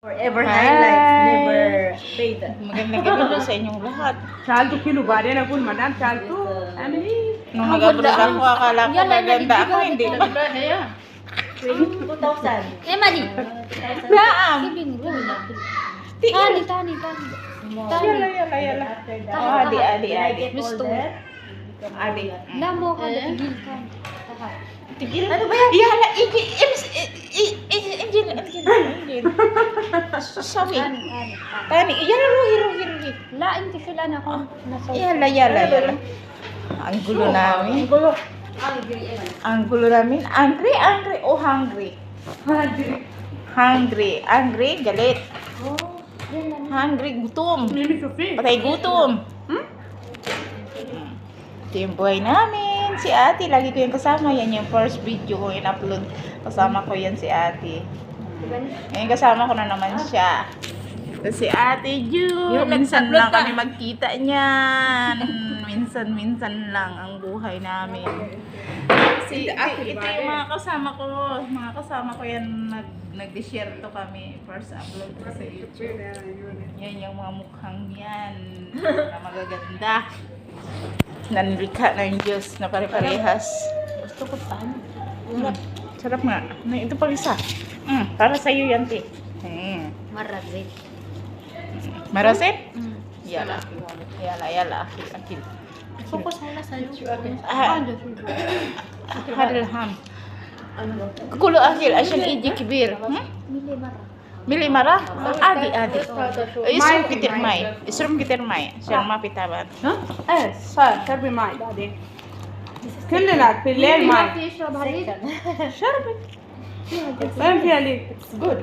Forever highlights, never fade. Magandang gabi sa inyong lahat. चालतू किलो बारे ना कुल मैडम चालतू Emily Nung nag-abroad ako, akala ko maganda ako, hindi pa. 2,000. Emily. Naam. Tani. Yala. Oh, adi. Gusto. Adi. Lamo ka tigil ka. Tigil. Ano ba yan? Yala, Angel. Sabi. Tani, yala, ruhi. Lain ka sila na ako. Yala. Ang gulo namin. Ang gulo namin. Angry o hungry? Hungry, galit. Hungry, gutom. मिमी सुफी Patay gutom. Ito yung buhay namin. Si ate, lagi ko yung kasama. Yan yung first video ko in-upload. Kasama ko yan si ate. Ngayon kasama ko na naman siya. Ito si ate Ju. Minsan lang kami magkita niyan. Minsan lang ang buhay namin. Ito yung mga kasama ko. Mga kasama ko yan nag-share to kami. First upload ko sa YouTube. Yan yung mga mukhang yan. Na magaganda. Nanlikha ng Diyos na pare-parehas. Gusto ko pa. Sarap nga. Ito pang isa. Para sa'yo yan, te. Marazit. Marasin? Yala. Akil. Focus muna sa'yo. هذا الهم كله أكل عشان يجي كبير ملي مرة عادي يشرب كتير ماي عشان ما في تعبان ها ايه صار شربي ماي بعدين كلنا في الليل ماي تشرب هذه. شربي فاهم فيها ليه؟ It's good